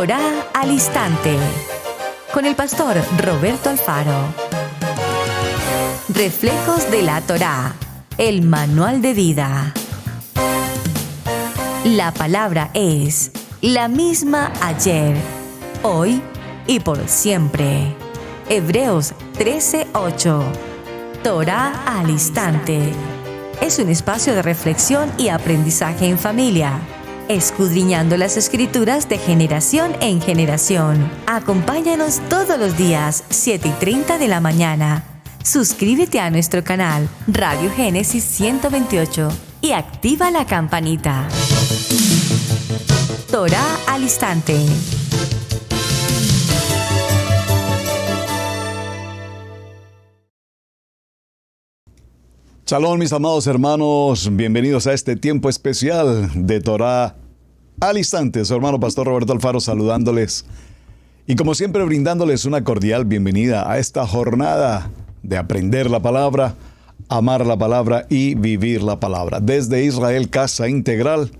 Torá al Instante, con el pastor Roberto Alfaro. Reflejos de la Torá, el manual de vida. La palabra es la misma ayer, hoy y por siempre. Hebreos 13:8. Torá al Instante. Es un espacio de reflexión y aprendizaje en familia, escudriñando las Escrituras de generación en generación. Acompáñanos todos los días, 7:30 de la mañana. Suscríbete a nuestro canal Radio Génesis 128 y activa la campanita. Torá al Instante. Shalom, mis amados hermanos, bienvenidos a este tiempo especial de Torá al Instante. Su hermano pastor Roberto Alfaro saludándoles y como siempre brindándoles una cordial bienvenida a esta jornada de aprender la palabra, amar la palabra y vivir la palabra. Desde Israel, Casa Integral,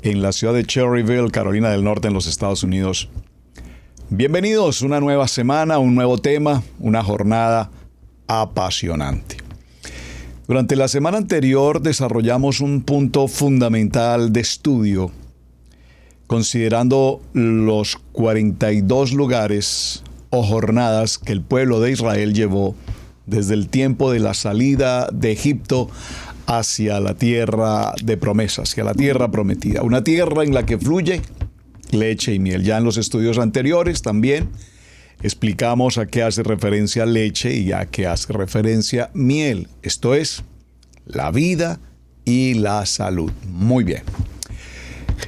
en la ciudad de Cherryville, Carolina del Norte, en los Estados Unidos. Bienvenidos, una nueva semana, un nuevo tema, una jornada apasionante. Durante la semana anterior desarrollamos un punto fundamental de estudio, considerando los 42 lugares o jornadas que el pueblo de Israel llevó desde el tiempo de la salida de Egipto hacia la tierra de promesa, hacia la tierra prometida. Una tierra en la que fluye leche y miel. Ya en los estudios anteriores también explicamos a qué hace referencia leche y a qué hace referencia miel. Esto es, la vida y la salud. Muy bien.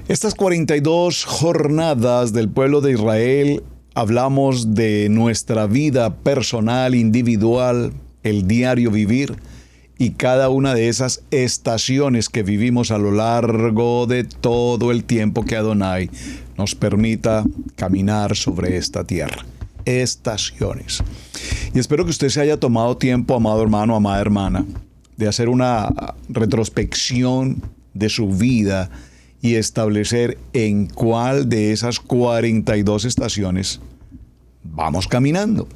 Estas 42 jornadas del pueblo de Israel, hablamos de nuestra vida personal, individual, el diario vivir y cada una de esas estaciones que vivimos a lo largo de todo el tiempo que Adonai nos permita caminar sobre esta tierra. Estaciones. Y espero que usted se haya tomado tiempo, amado hermano, amada hermana, de hacer una retrospección de su vida y establecer en cuál de esas 42 estaciones vamos caminando.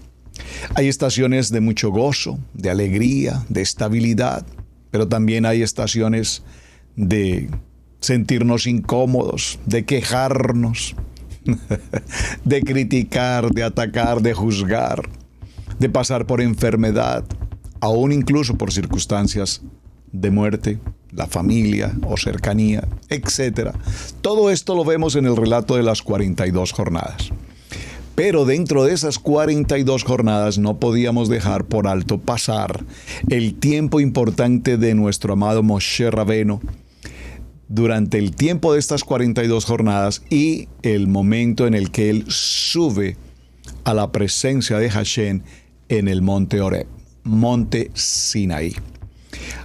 Hay estaciones de mucho gozo, de alegría, de estabilidad, pero también hay estaciones de sentirnos incómodos, de quejarnos, de criticar, de atacar, de juzgar, de pasar por enfermedad, aún incluso por circunstancias de muerte, la familia o cercanía, etc. Todo esto lo vemos en el relato de las 42 jornadas. Pero dentro de esas 42 jornadas no podíamos dejar por alto pasar el tiempo importante de nuestro amado Moshe Rabbeinu durante el tiempo de estas 42 jornadas y el momento en el que él sube a la presencia de Hashem en el monte Horeb, monte Sinaí.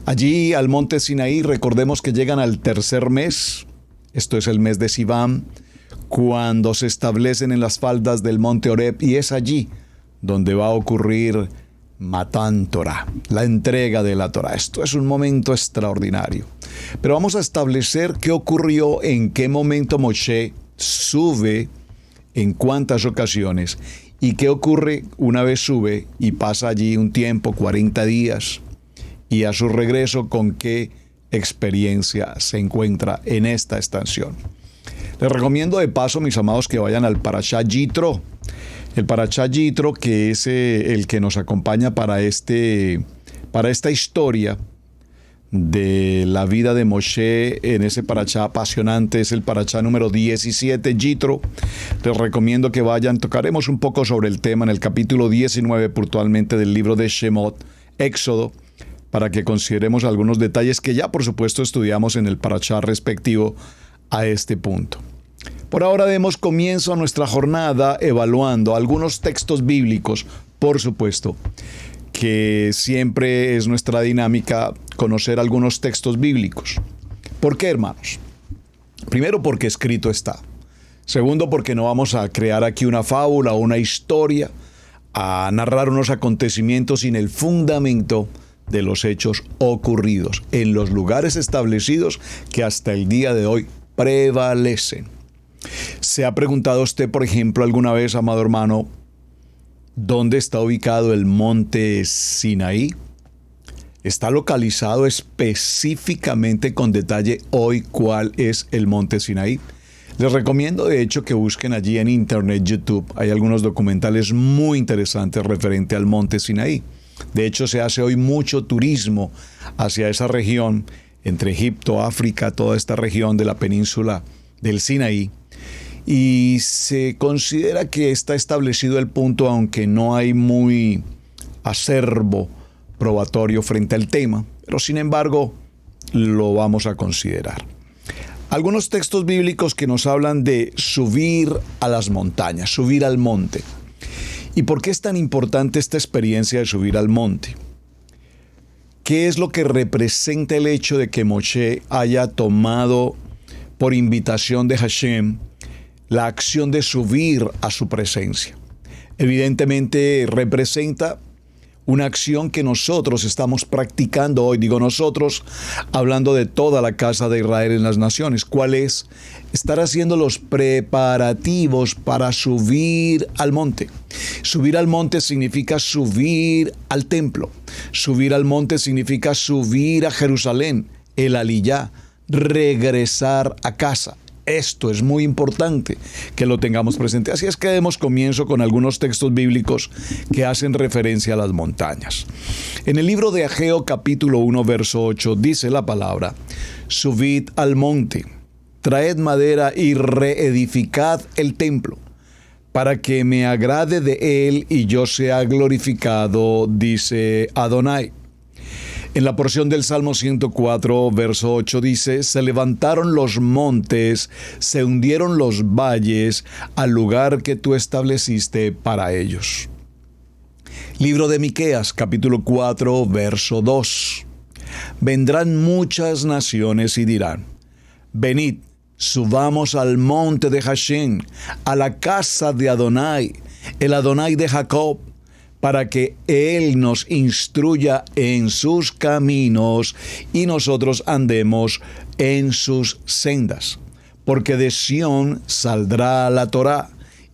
Allí al monte Sinaí, recordemos que llegan al tercer mes, esto es el mes de Sivan, cuando se establecen en las faldas del monte Horeb, y es allí donde va a ocurrir Matán Torah, la entrega de la Torah. Esto es un momento extraordinario. Pero vamos a establecer qué ocurrió, en qué momento Moshe sube, en cuántas ocasiones, y qué ocurre una vez sube y pasa allí un tiempo, 40 días, y a su regreso con qué experiencia se encuentra en esta estación. Les recomiendo de paso, mis amados, que vayan al Parashá Yitro. El Parashá Yitro, que es el que nos acompaña para esta historia de la vida de Moshe en ese Parashá apasionante, es el Parashá número 17, Yitro. Les recomiendo que vayan, tocaremos un poco sobre el tema en el capítulo 19 puntualmente del libro de Shemot, Éxodo, para que consideremos algunos detalles que ya por supuesto estudiamos en el Parashá respectivo a este punto. Por ahora demos comienzo a nuestra jornada evaluando algunos textos bíblicos, por supuesto, que siempre es nuestra dinámica conocer algunos textos bíblicos. ¿Por qué, hermanos? Primero, porque escrito está. Segundo, porque no vamos a crear aquí una fábula o una historia, a narrar unos acontecimientos sin el fundamento de los hechos ocurridos en los lugares establecidos que hasta el día de hoy prevalecen. ¿Se ha preguntado usted, por ejemplo, alguna vez, amado hermano, dónde está ubicado el monte Sinaí? Está localizado específicamente con detalle hoy cuál es el monte Sinaí. Les recomiendo de hecho que busquen allí en internet, YouTube. Hay algunos documentales muy interesantes referente al monte Sinaí. De hecho, se hace hoy mucho turismo hacia esa región, entre Egipto, África, toda esta región de la península del Sinaí. Y se considera que está establecido el punto, aunque no hay muy acervo probatorio frente al tema, pero sin embargo lo vamos a considerar. Algunos textos bíblicos que nos hablan de subir a las montañas, subir al monte. ¿Y por qué es tan importante esta experiencia de subir al monte? ¿Qué es lo que representa el hecho de que Moshe haya tomado por invitación de Hashem la acción de subir a su presencia? Evidentemente representa una acción que nosotros estamos practicando hoy. Digo nosotros, hablando de toda la casa de Israel en las naciones. ¿Cuál es? Estar haciendo los preparativos para subir al monte. Subir al monte significa subir al templo. Subir al monte significa subir a Jerusalén, el Aliyá, regresar a casa. Esto es muy importante que lo tengamos presente. Así es que demos comienzo con algunos textos bíblicos que hacen referencia a las montañas. En el libro de Ageo capítulo 1 verso 8 dice la palabra: subid al monte, traed madera y reedificad el templo, para que me agrade de él y yo sea glorificado, dice Adonai. En la porción del Salmo 104, verso 8 dice: se levantaron los montes, se hundieron los valles, al lugar que tú estableciste para ellos. Libro de Miqueas, capítulo 4, verso 2. Vendrán muchas naciones y dirán: venid, subamos al monte de Hashem, a la casa de Adonai, el Adonai de Jacob, para que Él nos instruya en sus caminos y nosotros andemos en sus sendas. Porque de Sión saldrá la Torá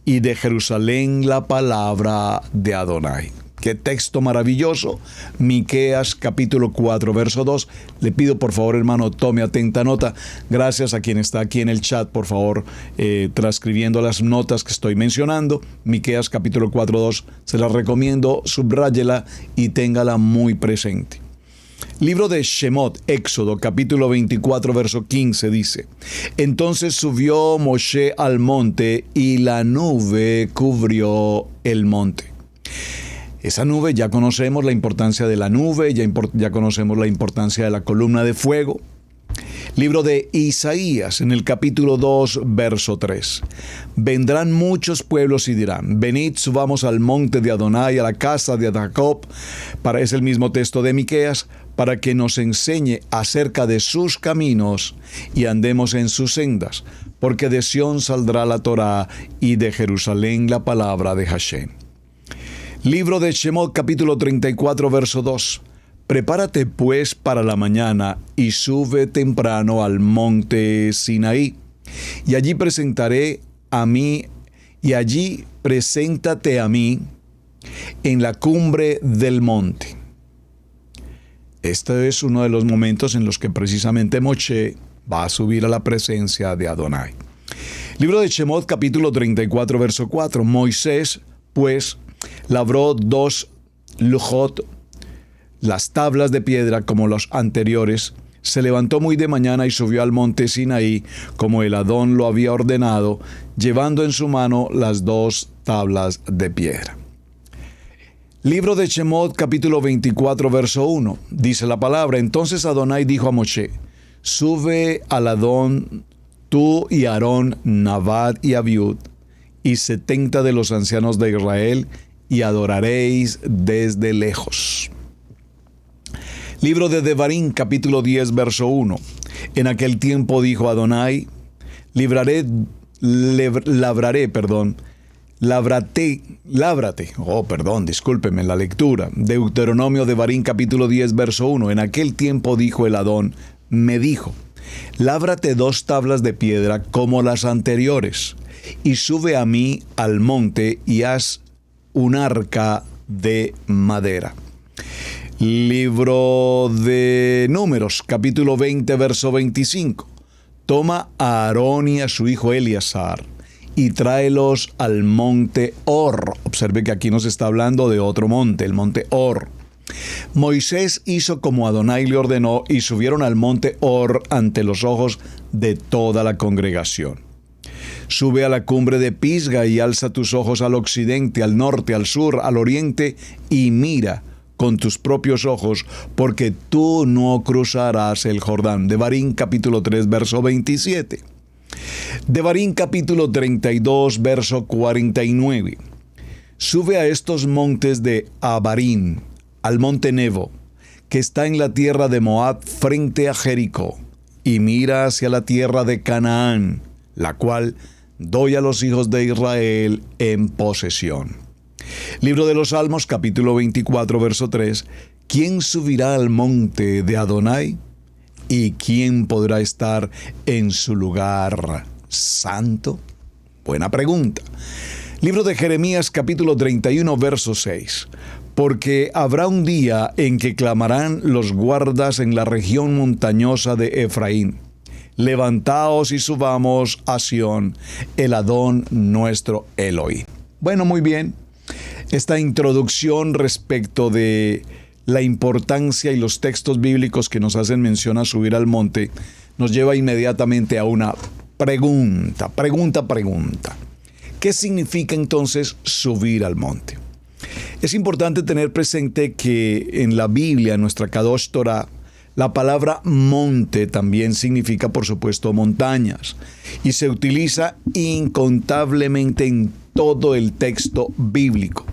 y de Jerusalén la palabra de Adonai. Qué texto maravilloso. Miqueas capítulo 4 verso 2. Le pido por favor, hermano, tome atenta nota. Gracias a quien está aquí en el chat, por favor, transcribiendo las notas que estoy mencionando. Miqueas capítulo 4 2. Se la recomiendo, subráyela y téngala muy presente. Libro de Shemot, Éxodo, capítulo 24, verso 15, dice: entonces subió Moshe al monte y la nube cubrió el monte. Esa nube, ya conocemos la importancia de la nube, ya conocemos la importancia de la columna de fuego. Libro de Isaías, en el capítulo 2, verso 3. Vendrán muchos pueblos y dirán: venid, subamos al monte de Adonai, a la casa de Jacob. Es el mismo texto de Miqueas, para que nos enseñe acerca de sus caminos y andemos en sus sendas, porque de Sión saldrá la Torá y de Jerusalén la palabra de Hashem. Libro de Shemot, capítulo 34, verso 2. Prepárate pues para la mañana y sube temprano al monte Sinaí, y allí preséntate a mí en la cumbre del monte. Este es uno de los momentos en los que precisamente Moshe va a subir a la presencia de Adonai. Libro de Shemot, capítulo 34, verso 4. Moisés, pues, labró 2 lujot, las tablas de piedra como los anteriores, se levantó muy de mañana y subió al monte Sinaí, como el Adón lo había ordenado, llevando en su mano las 2 tablas de piedra. Libro de Shemot, capítulo 24, verso 1, dice la palabra: entonces Adonai dijo a Moshe: sube al Adón, tú y Aarón, Nabad y Abiud, y 70 de los ancianos de Israel, y adoraréis desde lejos. Libro de Devarim, capítulo 10, verso 1. En aquel tiempo dijo Adonai: discúlpeme la lectura. Deuteronomio, Devarim, capítulo 10, verso 1. En aquel tiempo dijo el Adón, me dijo: Lábrate 2 tablas de piedra como las anteriores, y sube a mí al monte y haz un arca de madera. Libro de Números, capítulo 20, verso 25. Toma a Aarón y a su hijo Eleazar y tráelos al monte Hor. Observe que aquí nos está hablando de otro monte, el monte Hor. Moisés hizo como Adonai le ordenó y subieron al monte Hor ante los ojos de toda la congregación. Sube a la cumbre de Pisga y alza tus ojos al occidente, al norte, al sur, al oriente y mira con tus propios ojos, porque tú no cruzarás el Jordán. Devarim capítulo 3, verso 27. Devarim capítulo 32, verso 49. Sube a estos montes de Abarim, al monte Nebo, que está en la tierra de Moab frente a Jericó, y mira hacia la tierra de Canaán, la cual doy a los hijos de Israel en posesión. Libro de los Salmos, capítulo 24, verso 3. ¿Quién subirá al monte de Adonai? ¿Y quién podrá estar en su lugar santo? Buena pregunta. Libro de Jeremías, capítulo 31, verso 6. Porque habrá un día en que clamarán los guardas en la región montañosa de Efraín. Levantaos y subamos a Sión, el Adón nuestro Eloi. Bueno, muy bien. Esta introducción respecto de la importancia y los textos bíblicos que nos hacen mención a subir al monte nos lleva inmediatamente a una pregunta. ¿Qué significa entonces subir al monte? Es importante tener presente que en la Biblia, en nuestra Kadosh Torah, la palabra monte también significa, por supuesto, montañas, y se utiliza incontablemente en todo el texto bíblico.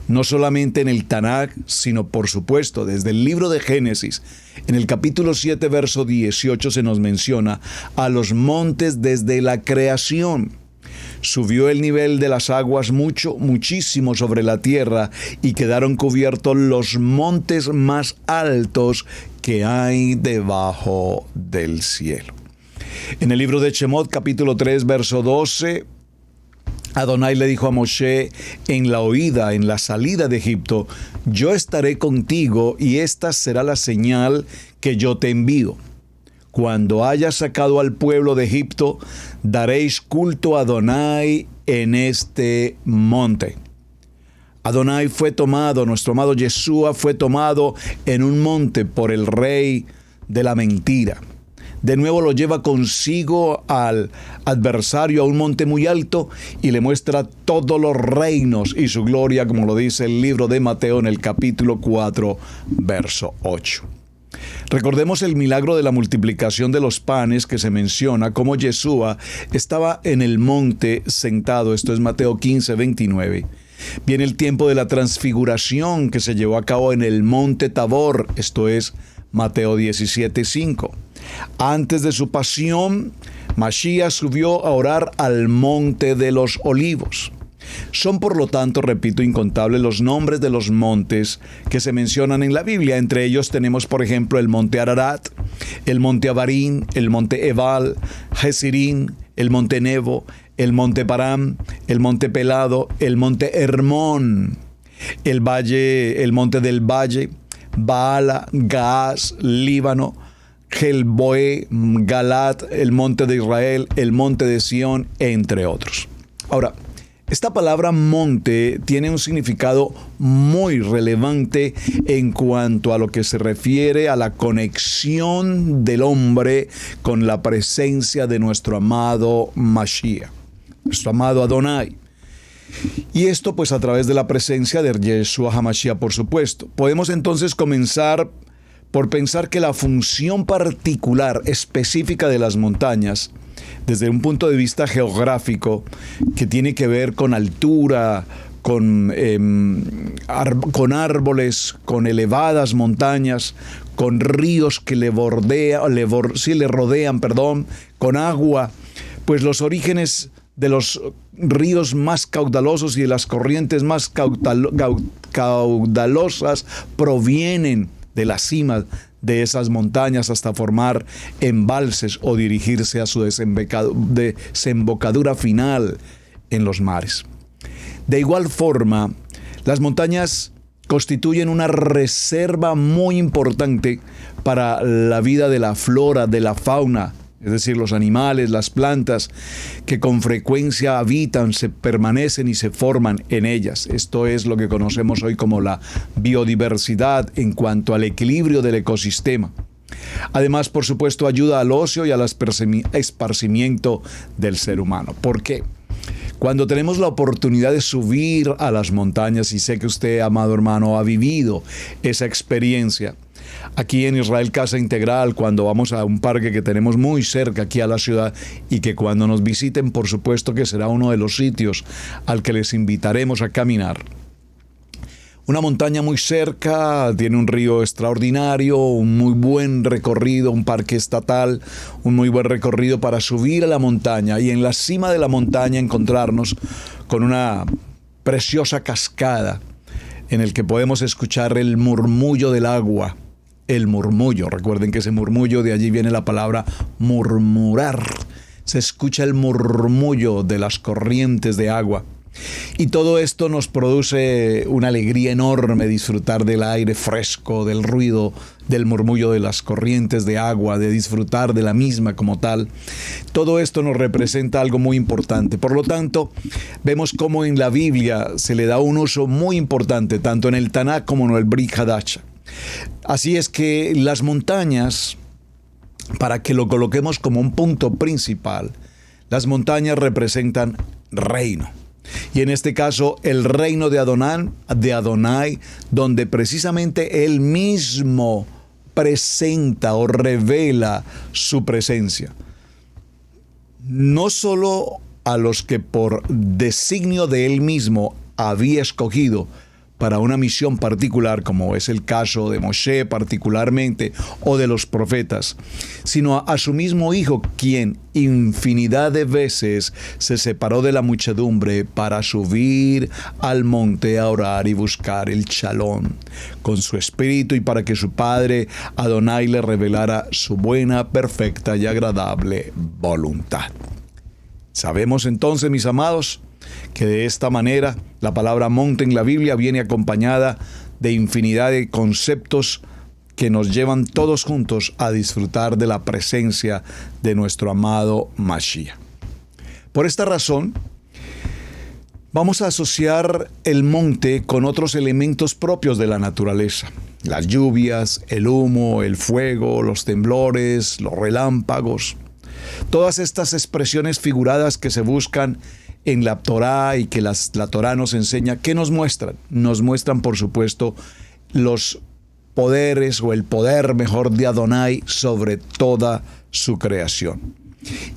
No solamente en el Tanaj, sino por supuesto desde el libro de Génesis. En el capítulo 7, verso 18 se nos menciona a los montes desde la creación. Subió el nivel de las aguas muchísimo sobre la tierra y quedaron cubiertos los montes más altos que hay debajo del cielo. En el libro de Shemot, capítulo 3, verso 12, Adonai le dijo a Moshe en la oída, en la salida de Egipto: yo estaré contigo y esta será la señal que yo te envío. Cuando hayas sacado al pueblo de Egipto, daréis culto a Adonai en este monte. Adonai fue tomado, nuestro amado Yeshua fue tomado en un monte por el rey de la mentira. De nuevo lo lleva consigo al adversario a un monte muy alto y le muestra todos los reinos y su gloria, como lo dice el libro de Mateo en el capítulo 4, verso 8. Recordemos el milagro de la multiplicación de los panes que se menciona, como Yeshua estaba en el monte sentado. Esto es Mateo 15, 29. Viene el tiempo de la transfiguración que se llevó a cabo en el monte Tabor. Esto es Mateo 17, 5. Antes de su pasión, Mashiach subió a orar al monte de los olivos. Son, por lo tanto, repito, incontables los nombres de los montes que se mencionan en la Biblia. Entre ellos tenemos, por ejemplo, el monte Ararat, el monte Abarim, el monte Ebal, Jesirín, el monte Nebo, el monte Param, el monte Pelado, el monte Hermón, el valle, el monte del valle, Baala, Gaas, Líbano, Gelboé, Galat, el monte de Israel, el monte de Sión, entre otros. Ahora, esta palabra monte tiene un significado muy relevante en cuanto a lo que se refiere a la conexión del hombre con la presencia de nuestro amado Mashiach, nuestro amado Adonai. Y esto pues a través de la presencia de Yeshua HaMashiach, por supuesto. Podemos entonces comenzar por pensar que la función particular, específica de las montañas, desde un punto de vista geográfico, que tiene que ver con altura, con árboles, con elevadas montañas, con ríos que le rodean, con agua, pues los orígenes de los ríos más caudalosos y de las corrientes más caudalosas provienen de la cima de esas montañas hasta formar embalses o dirigirse a su desembocadura final en los mares. De igual forma, las montañas constituyen una reserva muy importante para la vida de la flora, de la fauna, es decir, los animales, las plantas que con frecuencia habitan, se permanecen y se forman en ellas. Esto es lo que conocemos hoy como la biodiversidad en cuanto al equilibrio del ecosistema. Además, por supuesto, ayuda al ocio y al esparcimiento del ser humano. ¿Por qué? Cuando tenemos la oportunidad de subir a las montañas, y sé que usted, amado hermano, ha vivido esa experiencia, aquí en Israel Casa Integral, cuando vamos a un parque que tenemos muy cerca aquí a la ciudad y que cuando nos visiten, por supuesto que será uno de los sitios al que les invitaremos a caminar. Una montaña muy cerca, tiene un río extraordinario, un muy buen recorrido, un parque estatal, un muy buen recorrido para subir a la montaña y en la cima de la montaña encontrarnos con una preciosa cascada en el que podemos escuchar el murmullo del agua. El murmullo, recuerden que ese murmullo, de allí viene la palabra murmurar. Se escucha el murmullo de las corrientes de agua. Y todo esto nos produce una alegría enorme, disfrutar del aire fresco, del ruido, del murmullo de las corrientes de agua, de disfrutar de la misma como tal. Todo esto nos representa algo muy importante. Por lo tanto, vemos cómo en la Biblia se le da un uso muy importante, tanto en el Tanaj como en el Brit Hadash. Así es que las montañas, para que lo coloquemos como un punto principal, las montañas representan reino. Y en este caso, el reino de Adonai, donde precisamente Él mismo presenta o revela su presencia. No solo a los que por designio de Él mismo había escogido para una misión particular, como es el caso de Moshe particularmente, o de los profetas, sino a su mismo Hijo, quien infinidad de veces se separó de la muchedumbre para subir al monte a orar y buscar el shalom con su espíritu y para que su Padre Adonai le revelara su buena, perfecta y agradable voluntad. Sabemos entonces, mis amados, que de esta manera la palabra monte en la Biblia viene acompañada de infinidad de conceptos que nos llevan todos juntos a disfrutar de la presencia de nuestro amado Mashiach. Por esta razón, vamos a asociar el monte con otros elementos propios de la naturaleza. Las lluvias, el humo, el fuego, los temblores, los relámpagos. Todas estas expresiones figuradas que se buscan en la Torá y que la Torá nos enseña, ¿qué nos muestran? Nos muestran, por supuesto, los poderes o el poder mejor de Adonai sobre toda su creación.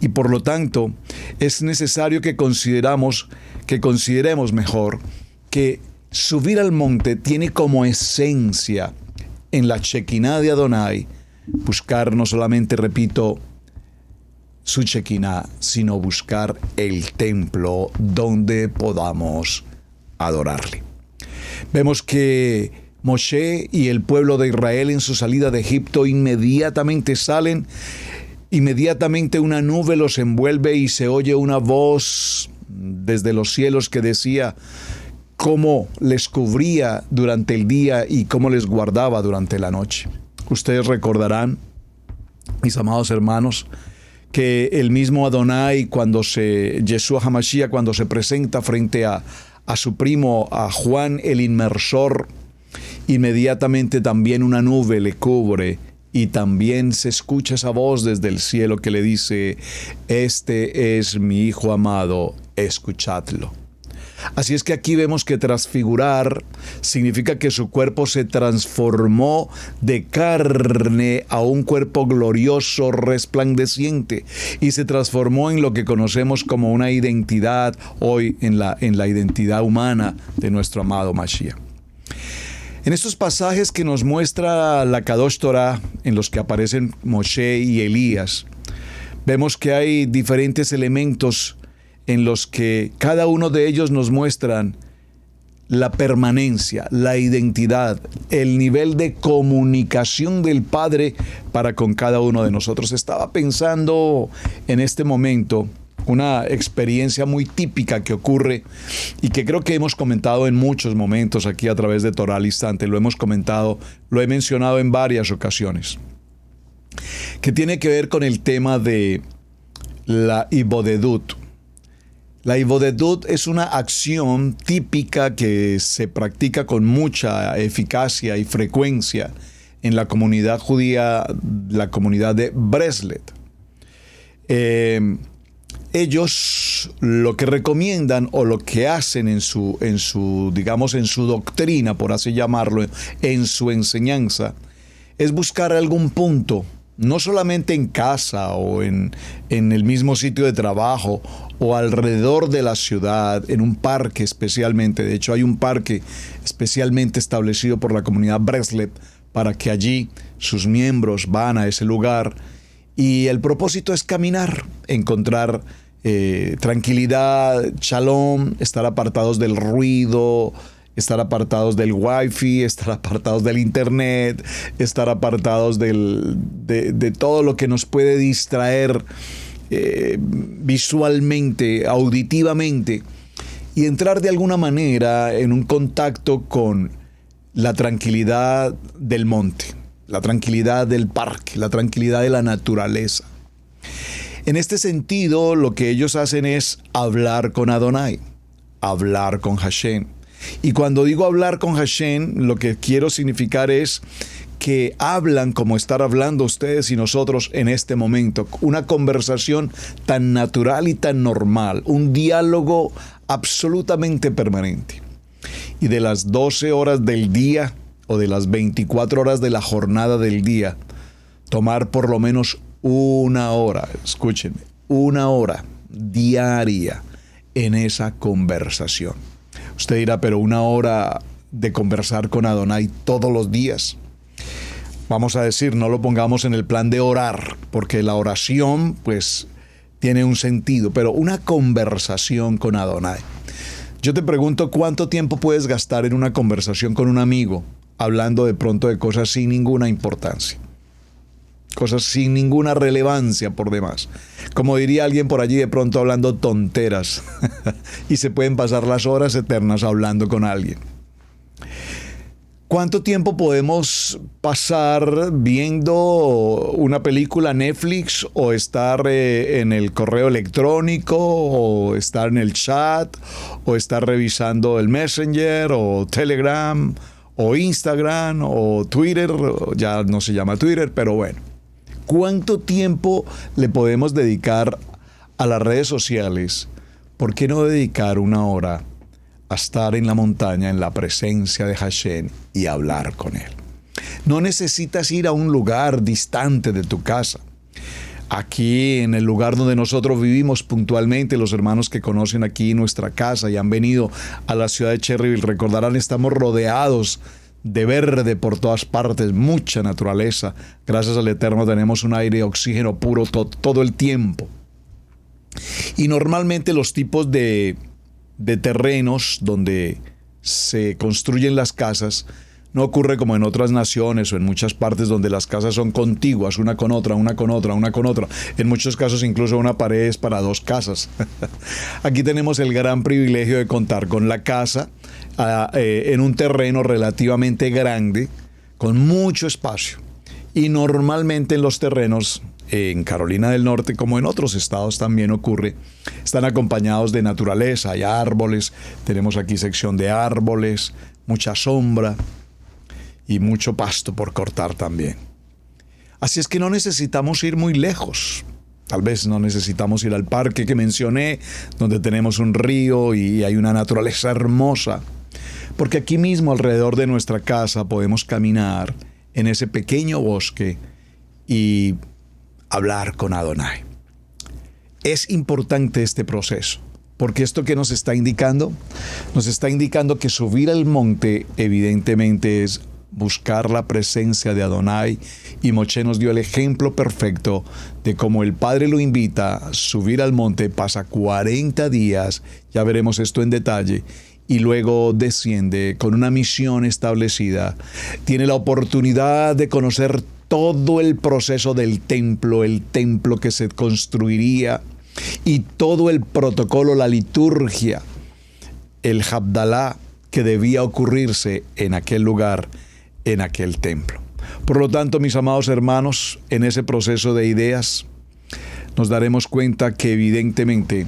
Y por lo tanto, es necesario que consideremos mejor que subir al monte tiene como esencia en la Shekinah de Adonai buscar no solamente, repito, su Shekinah, sino buscar el templo donde podamos adorarle. Vemos que Moshe y el pueblo de Israel en su salida de Egipto inmediatamente una nube los envuelve y se oye una voz desde los cielos que decía cómo les cubría durante el día y cómo les guardaba durante la noche. Ustedes recordarán, mis amados hermanos, que el mismo Adonai, Yeshua HaMashiach, cuando se presenta frente a su primo, a Juan el Inmersor, inmediatamente también una nube le cubre y también se escucha esa voz desde el cielo que le dice: este es mi Hijo amado, escuchadlo. Así es que aquí vemos que transfigurar significa que su cuerpo se transformó de carne a un cuerpo glorioso, resplandeciente, y se transformó en lo que conocemos como una identidad hoy, en la identidad humana de nuestro amado Mashiach. En estos pasajes que nos muestra la Kadosh Torah, en los que aparecen Moshe y Elías, vemos que hay diferentes elementos en los que cada uno de ellos nos muestran la permanencia, la identidad, el nivel de comunicación del Padre para con cada uno de nosotros. Estaba pensando en este momento una experiencia muy típica que ocurre y que creo que hemos comentado en muchos momentos aquí a través de Torah al Instante. Lo hemos comentado, lo he mencionado en varias ocasiones, que tiene que ver con el tema de la ibodedut. La ibodedut es una acción típica que se practica con mucha eficacia y frecuencia en la comunidad judía, la comunidad de Breslev. Ellos lo que recomiendan o lo que hacen en su doctrina, por así llamarlo, en su enseñanza, es buscar algún punto, no solamente en casa o en el mismo sitio de trabajo o alrededor de la ciudad, en un parque especialmente. De hecho, hay un parque especialmente establecido por la comunidad Breslev para que allí sus miembros van a ese lugar. Y el propósito es caminar, encontrar tranquilidad, shalom, estar apartados del ruido, estar apartados del wifi, estar apartados del internet, estar apartados de todo lo que nos puede distraer visualmente, auditivamente, y entrar de alguna manera en un contacto con la tranquilidad del monte, la tranquilidad del parque, la tranquilidad de la naturaleza. En este sentido, lo que ellos hacen es hablar con Adonai, hablar con Hashem. Y cuando digo hablar con Hashem, lo que quiero significar es que hablan como estar hablando ustedes y nosotros en este momento. Una conversación tan natural y tan normal, un diálogo absolutamente permanente. Y de las 12 horas del día o de las 24 horas de la jornada del día, tomar por lo menos una hora, escúchenme, una hora diaria en esa conversación. Usted dirá, pero una hora de conversar con Adonai todos los días. Vamos a decir, no lo pongamos en el plan de orar, porque la oración pues tiene un sentido, pero una conversación con Adonai. Yo te pregunto, ¿cuánto tiempo puedes gastar en una conversación con un amigo, hablando de pronto de cosas sin ninguna importancia? Cosas sin ninguna relevancia por demás. Como diría alguien por allí, de pronto hablando tonteras. Y se pueden pasar las horas eternas hablando con alguien. ¿Cuánto tiempo podemos pasar viendo una película Netflix o estar en el correo electrónico o estar en el chat o estar revisando el Messenger o Telegram o Instagram o Twitter? Ya no se llama Twitter, pero bueno. ¿Cuánto tiempo le podemos dedicar a las redes sociales? ¿Por qué no dedicar una hora a estar en la montaña, en la presencia de Hashem y hablar con Él? No necesitas ir a un lugar distante de tu casa. Aquí, en el lugar donde nosotros vivimos puntualmente, los hermanos que conocen aquí nuestra casa y han venido a la ciudad de Cherryville recordarán, estamos rodeados de verde por todas partes, mucha naturaleza. Gracias al Eterno tenemos un aire y oxígeno puro todo el tiempo. Y normalmente los tipos de terrenos donde se construyen las casas no ocurre como en otras naciones o en muchas partes donde las casas son contiguas, una con otra, una con otra, una con otra. En muchos casos incluso una pared es para dos casas. Aquí tenemos el gran privilegio de contar con la casa en un terreno relativamente grande, con mucho espacio. Y normalmente en los terrenos, en Carolina del Norte, como en otros estados también ocurre, están acompañados de naturaleza. Hay árboles, tenemos aquí sección de árboles, mucha sombra y mucho pasto por cortar también. Así es que no necesitamos ir muy lejos. Tal vez no necesitamos ir al parque que mencioné, donde tenemos un río y hay una naturaleza hermosa. Porque aquí mismo, alrededor de nuestra casa, podemos caminar en ese pequeño bosque y hablar con Adonai. Es importante este proceso, porque esto que nos está indicando que subir al monte evidentemente es buscar la presencia de Adonai, y Moshe nos dio el ejemplo perfecto de cómo el Padre lo invita a subir al monte, pasa 40 días, ya veremos esto en detalle, y luego desciende con una misión establecida. Tiene la oportunidad de conocer todo el proceso del templo, el templo que se construiría y todo el protocolo, la liturgia, el Havdalah que debía ocurrirse en aquel lugar, en aquel templo. Por lo tanto, mis amados hermanos, en ese proceso de ideas nos daremos cuenta que evidentemente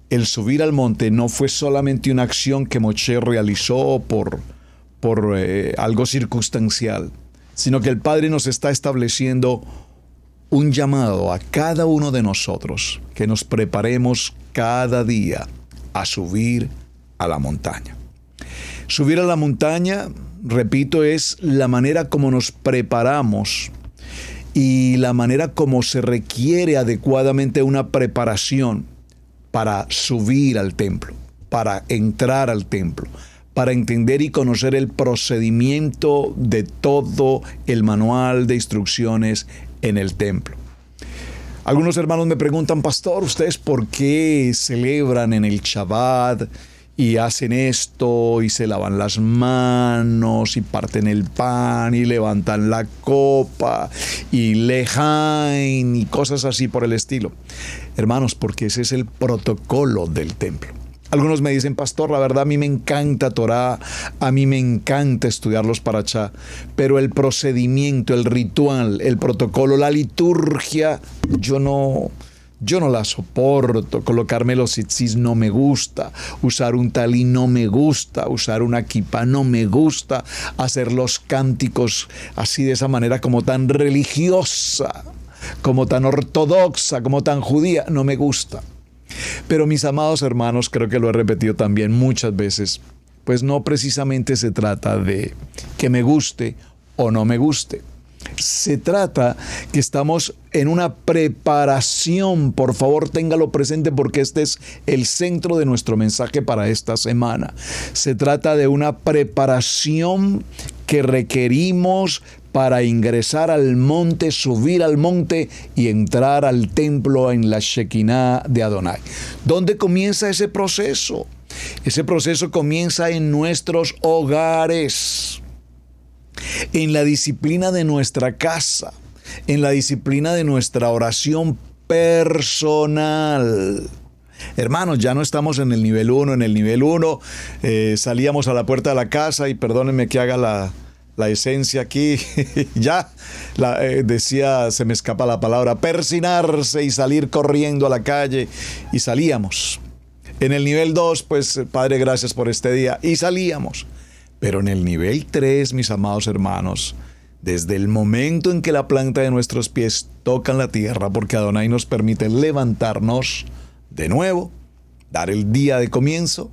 el subir al monte no fue solamente una acción que Moshe realizó por algo circunstancial, sino que el Padre nos está estableciendo un llamado a cada uno de nosotros, que nos preparemos cada día a subir a la montaña. Subir a la montaña, repito, es la manera como nos preparamos y la manera como se requiere adecuadamente una preparación para subir al templo, para entrar al templo, para entender y conocer el procedimiento de todo el manual de instrucciones en el templo. Algunos hermanos me preguntan, pastor, ¿ustedes por qué celebran en el Shabbat y hacen esto y se lavan las manos y parten el pan y levantan la copa y lejain y cosas así por el estilo? Hermanos, porque ese es el protocolo del templo. Algunos me dicen, pastor, la verdad a mí me encanta Torah, a mí me encanta estudiar los parashá, pero el procedimiento, el ritual, el protocolo, la liturgia, yo no la soporto. Colocarme los tzitzis no me gusta, usar un talí no me gusta, usar una kipá no me gusta, hacer los cánticos así de esa manera como tan religiosa, como tan ortodoxa, como tan judía, no me gusta. Pero mis amados hermanos, creo que lo he repetido también muchas veces, pues no precisamente se trata de que me guste o no me guste. Se trata que estamos en una preparación. Por favor, téngalo presente porque este es el centro de nuestro mensaje para esta semana. Se trata de una preparación que requerimos para ingresar al monte, subir al monte y entrar al templo en la Shekinah de Adonai. ¿Dónde comienza ese proceso? Ese proceso comienza en nuestros hogares, en la disciplina de nuestra casa, en la disciplina de nuestra oración personal. Hermanos, ya no estamos en el nivel 1. En el nivel 1 salíamos a la puerta de la casa y perdónenme que haga la esencia aquí, decía, se me escapa la palabra, persinarse y salir corriendo a la calle y salíamos. En el nivel 2, pues, Padre, gracias por este día, y salíamos. Pero en el nivel 3, mis amados hermanos, desde el momento en que la planta de nuestros pies tocan la tierra, porque Adonai nos permite levantarnos de nuevo, dar el día de comienzo,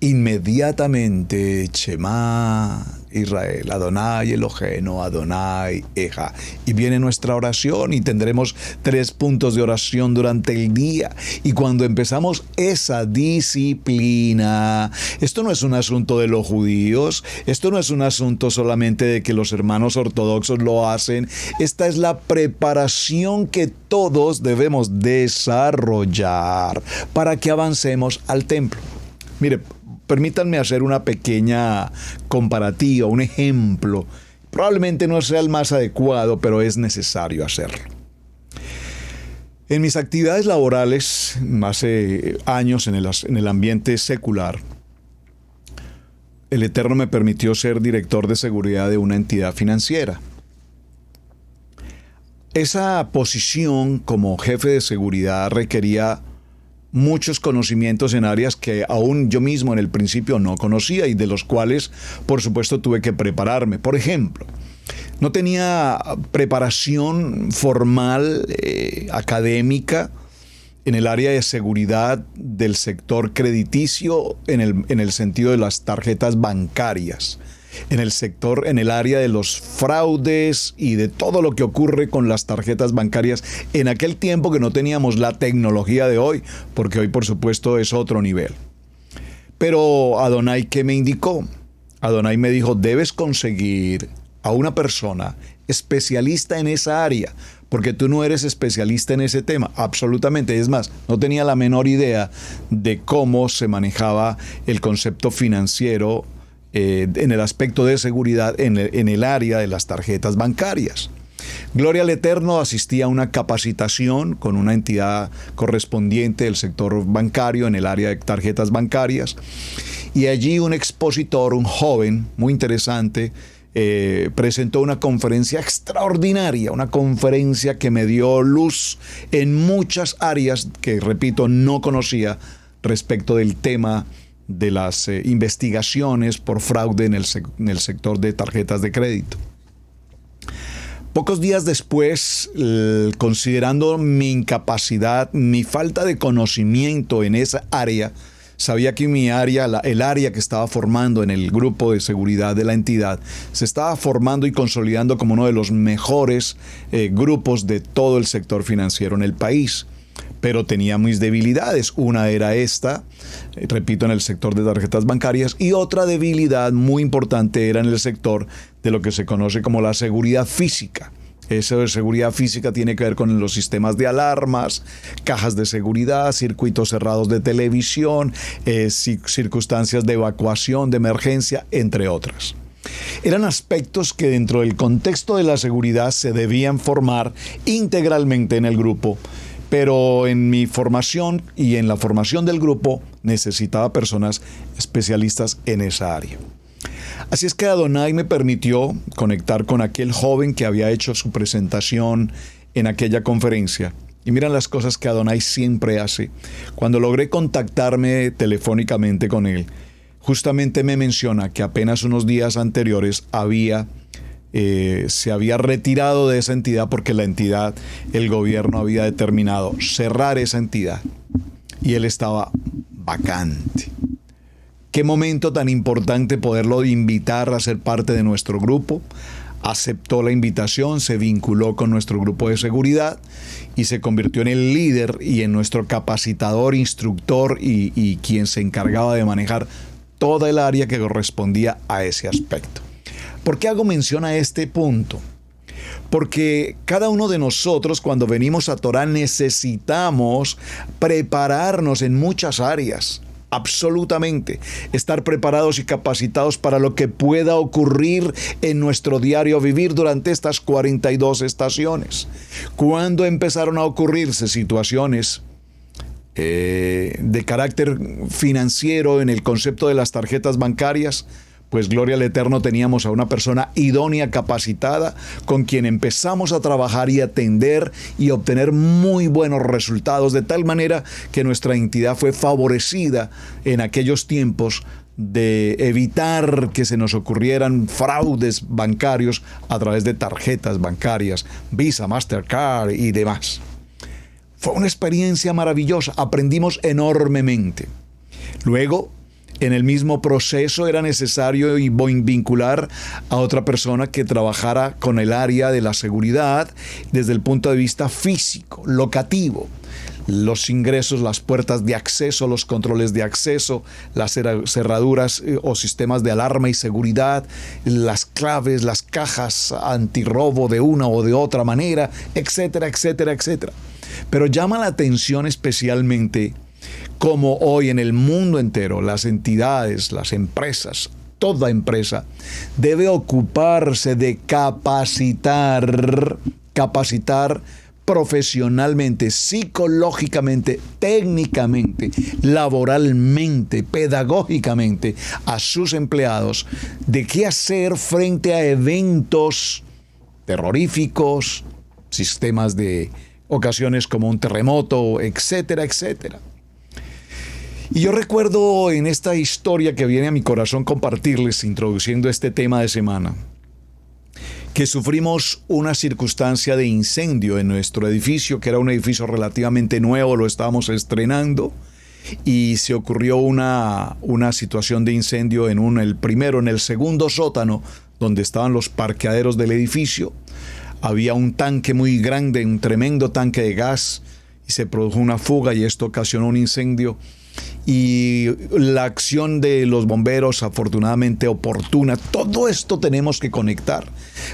inmediatamente Shema Israel, Adonai Eloheinu, Adonai Eja. Y viene nuestra oración y tendremos 3 puntos de oración durante el día. Y cuando empezamos esa disciplina, esto no es un asunto de los judíos, esto no es un asunto solamente de que los hermanos ortodoxos lo hacen, esta es la preparación que todos debemos desarrollar para que avancemos al templo. Mire, permítanme hacer una pequeña comparativa, un ejemplo. Probablemente no sea el más adecuado, pero es necesario hacerlo. En mis actividades laborales, hace años en el ambiente secular, el Eterno me permitió ser director de seguridad de una entidad financiera. Esa posición como jefe de seguridad requería muchos conocimientos en áreas que aún yo mismo en el principio no conocía y de los cuales, por supuesto, tuve que prepararme. Por ejemplo, no tenía preparación formal, académica, en el área de seguridad del sector crediticio, en el sentido de las tarjetas bancarias. En el área de los fraudes y de todo lo que ocurre con las tarjetas bancarias en aquel tiempo que no teníamos la tecnología de hoy, porque hoy por supuesto es otro nivel. Pero Adonai, ¿qué me indicó? Adonai me dijo, debes conseguir a una persona especialista en esa área, porque tú no eres especialista en ese tema, absolutamente. Es más, no tenía la menor idea de cómo se manejaba el concepto financiero en el aspecto de seguridad en el área de las tarjetas bancarias. Gloria al Eterno, asistía a una capacitación con una entidad correspondiente del sector bancario en el área de tarjetas bancarias, y allí un expositor, un joven muy interesante, presentó una conferencia extraordinaria, una conferencia que me dio luz en muchas áreas que, repito, no conocía respecto del tema de las investigaciones por fraude en el sector de tarjetas de crédito. Pocos días después, considerando mi incapacidad, mi falta de conocimiento en esa área, sabía que mi área, el área que estaba formando en el grupo de seguridad de la entidad, se estaba formando y consolidando como uno de los mejores grupos de todo el sector financiero en el país. Pero tenía mis debilidades. Una era esta, repito, en el sector de tarjetas bancarias, y otra debilidad muy importante era en el sector de lo que se conoce como la seguridad física. Eso de seguridad física tiene que ver con los sistemas de alarmas, cajas de seguridad, circuitos cerrados de televisión, circunstancias de evacuación, de emergencia, entre otras. Eran aspectos que dentro del contexto de la seguridad se debían formar integralmente en el grupo, pero en mi formación y en la formación del grupo necesitaba personas especialistas en esa área. Así es que Adonai me permitió conectar con aquel joven que había hecho su presentación en aquella conferencia. Y miran las cosas que Adonai siempre hace. Cuando logré contactarme telefónicamente con él, justamente me menciona que apenas unos días anteriores se había retirado de esa entidad porque la entidad, el gobierno había determinado cerrar esa entidad y él estaba vacante. Qué momento tan importante poderlo invitar a ser parte de nuestro grupo. Aceptó la invitación, se vinculó con nuestro grupo de seguridad y se convirtió en el líder y en nuestro capacitador, instructor y quien se encargaba de manejar toda el área que correspondía a ese aspecto. ¿Por qué hago mención a este punto? Porque cada uno de nosotros cuando venimos a Torah necesitamos prepararnos en muchas áreas. Absolutamente. Estar preparados y capacitados para lo que pueda ocurrir en nuestro diario vivir durante estas 42 estaciones. ¿Cuándo empezaron a ocurrirse situaciones de carácter financiero en el concepto de las tarjetas bancarias? Pues gloria al Eterno, teníamos a una persona idónea, capacitada, con quien empezamos a trabajar y atender y obtener muy buenos resultados, de tal manera que nuestra entidad fue favorecida en aquellos tiempos de evitar que se nos ocurrieran fraudes bancarios a través de tarjetas bancarias, Visa, Mastercard y demás. Fue una experiencia maravillosa, aprendimos enormemente. Luego, en el mismo proceso era necesario vincular a otra persona que trabajara con el área de la seguridad desde el punto de vista físico, locativo. Los ingresos, las puertas de acceso, los controles de acceso, las cerraduras o sistemas de alarma y seguridad, las claves, las cajas antirrobo de una o de otra manera, etcétera, etcétera, etcétera. Pero llama la atención especialmente como hoy en el mundo entero las entidades, las empresas, toda empresa debe ocuparse de capacitar profesionalmente, psicológicamente, técnicamente, laboralmente, pedagógicamente a sus empleados de qué hacer frente a eventos terroríficos, sistemas de ocasiones como un terremoto, etcétera, etcétera. Y yo recuerdo en esta historia que viene a mi corazón compartirles, introduciendo este tema de semana, que sufrimos una circunstancia de incendio en nuestro edificio, que era un edificio relativamente nuevo, lo estábamos estrenando, y se ocurrió una situación de incendio en el segundo sótano, donde estaban los parqueaderos del edificio. Había un tanque muy grande, un tremendo tanque de gas, y se produjo una fuga y esto ocasionó un incendio. y la acción de los bomberos afortunadamente oportuna. Todo esto tenemos que conectar.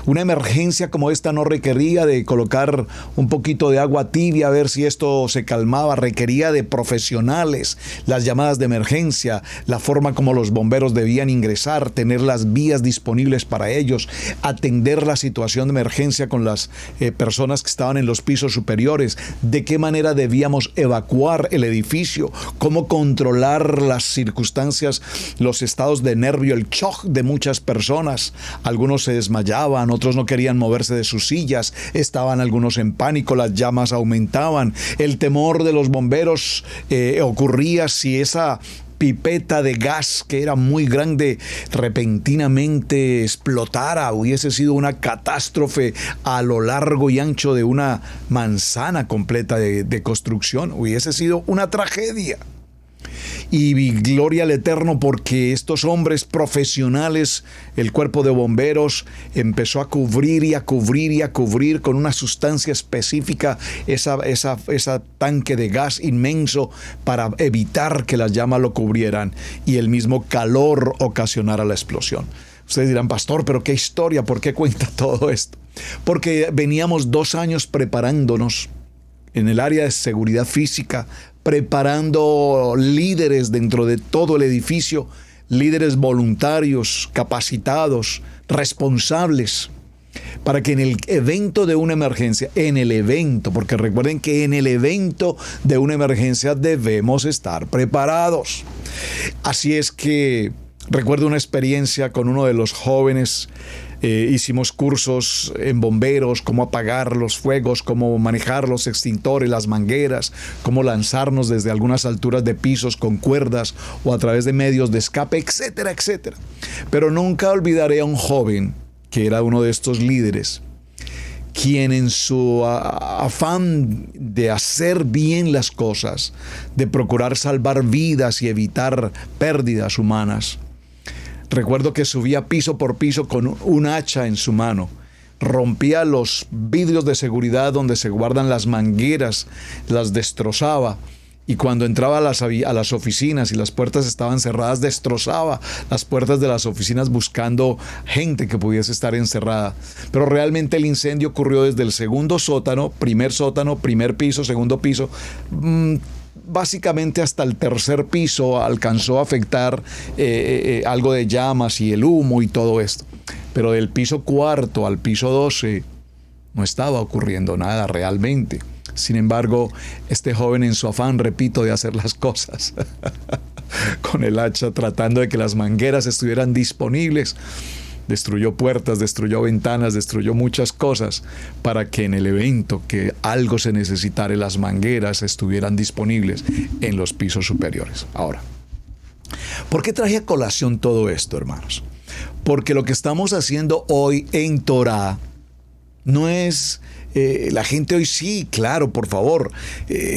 Una emergencia como esta no requería de colocar un poquito de agua tibia a ver si esto se calmaba, requería de profesionales, las llamadas de emergencia, la forma como los bomberos debían ingresar, tener las vías disponibles para ellos, atender la situación de emergencia con las personas que estaban en los pisos superiores, de qué manera debíamos evacuar el edificio, cómo controlar las circunstancias, los estados de nervio, el shock de muchas personas. Algunos se desmayaban, otros no querían moverse de sus sillas, estaban algunos en pánico, las llamas aumentaban, el temor de los bomberos ocurría si esa pipeta de gas, que era muy grande, repentinamente explotara. Hubiese sido una catástrofe a lo largo y ancho de una manzana completa de construcción. Hubiese sido una tragedia. Y gloria al Eterno, porque estos hombres profesionales, el cuerpo de bomberos, empezó a cubrir y a cubrir y a cubrir con una sustancia específica esa tanque de gas inmenso para evitar que las llamas lo cubrieran y el mismo calor ocasionara la explosión. Ustedes dirán, pastor, pero qué historia, ¿por qué cuenta todo esto? Porque veníamos 2 años preparándonos en el área de seguridad física, preparando líderes dentro de todo el edificio, líderes voluntarios, capacitados, responsables, para que en el evento de una emergencia, porque recuerden que en el evento de una emergencia debemos estar preparados. Así es que recuerdo una experiencia con uno de los jóvenes. Hicimos cursos en bomberos, cómo apagar los fuegos, cómo manejar los extintores, las mangueras, cómo lanzarnos desde algunas alturas de pisos con cuerdas o a través de medios de escape, etcétera, etcétera. Pero nunca olvidaré a un joven que era uno de estos líderes, quien en su afán de hacer bien las cosas, de procurar salvar vidas y evitar pérdidas humanas, recuerdo que subía piso por piso con un hacha en su mano, rompía los vidrios de seguridad donde se guardan las mangueras, las destrozaba, y cuando entraba a las oficinas y las puertas estaban cerradas, destrozaba las puertas de las oficinas buscando gente que pudiese estar encerrada. Pero realmente el incendio ocurrió desde el segundo sótano, primer piso, segundo piso, básicamente hasta el tercer piso alcanzó a afectar algo de llamas y el humo y todo esto. Pero del piso 4 al piso 12 no estaba ocurriendo nada realmente. Sin embargo, este joven en su afán, repito, de hacer las cosas con el hacha, tratando de que las mangueras estuvieran disponibles, destruyó puertas, destruyó ventanas, destruyó muchas cosas para que en el evento que algo se necesitara, las mangueras estuvieran disponibles en los pisos superiores. Ahora, ¿por qué traje a colación todo esto, hermanos? Porque lo que estamos haciendo hoy en Torah no es... la gente hoy sí, claro, por favor,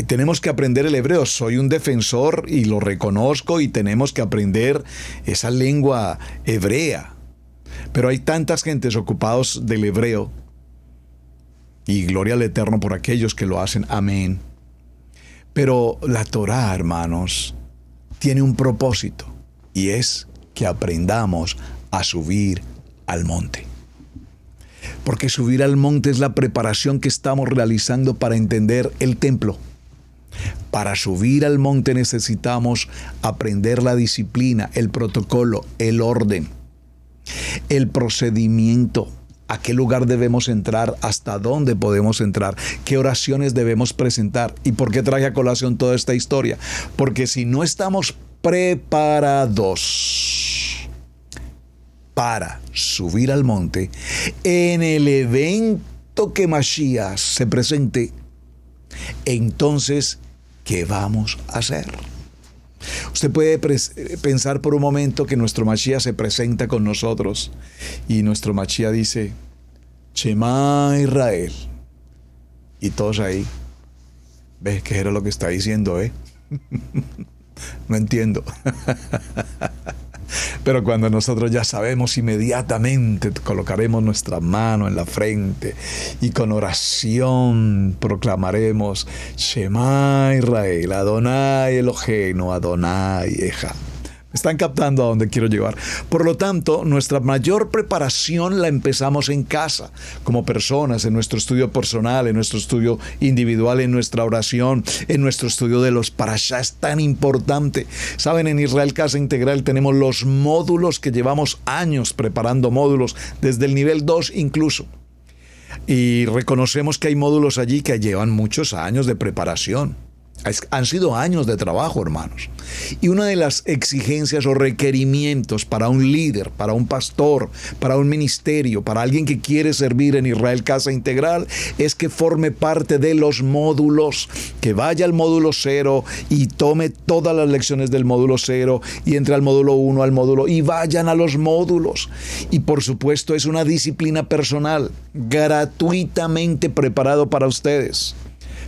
tenemos que aprender el hebreo. Soy un defensor y lo reconozco, y tenemos que aprender esa lengua hebrea. Pero hay tantas gentes ocupados del hebreo, y gloria al Eterno por aquellos que lo hacen, amén. Pero la Torá, hermanos, tiene un propósito, y es que aprendamos a subir al monte. Porque subir al monte es la preparación que estamos realizando para entender el templo. Para subir al monte necesitamos aprender la disciplina, el protocolo, el orden, el procedimiento, a qué lugar debemos entrar, hasta dónde podemos entrar, qué oraciones debemos presentar. ¿Y por qué traje a colación toda esta historia? Porque si no estamos preparados para subir al monte, en el evento que Mashiach se presente, entonces, ¿qué vamos a hacer? Usted puede pensar por un momento que nuestro Mashiach se presenta con nosotros y nuestro Mashiach dice, Shema Israel. Y todos ahí, ¿ves qué era lo que está diciendo, No entiendo. Pero cuando nosotros ya sabemos, inmediatamente colocaremos nuestra mano en la frente y con oración proclamaremos Shema Israel, Adonai Eloheinu, Adonai Echad. Están captando a dónde quiero llevar. Por lo tanto, nuestra mayor preparación la empezamos en casa, como personas, en nuestro estudio personal, en nuestro estudio individual, en nuestra oración, en nuestro estudio de los parashá. Es tan importante. Saben, en Israel Casa Integral tenemos los módulos que llevamos años preparando módulos, desde el nivel 2 incluso. Y reconocemos que hay módulos allí que llevan muchos años de preparación. Han sido años de trabajo, hermanos. Y una de las exigencias o requerimientos para un líder, para un pastor, para un ministerio, para alguien que quiere servir en Israel Casa Integral, es que forme parte de los módulos, que vaya al módulo 0 y tome todas las lecciones del módulo 0 y entre al módulo 1, al módulo, y vayan a los módulos. Y por supuesto es una disciplina personal, gratuitamente preparado para ustedes.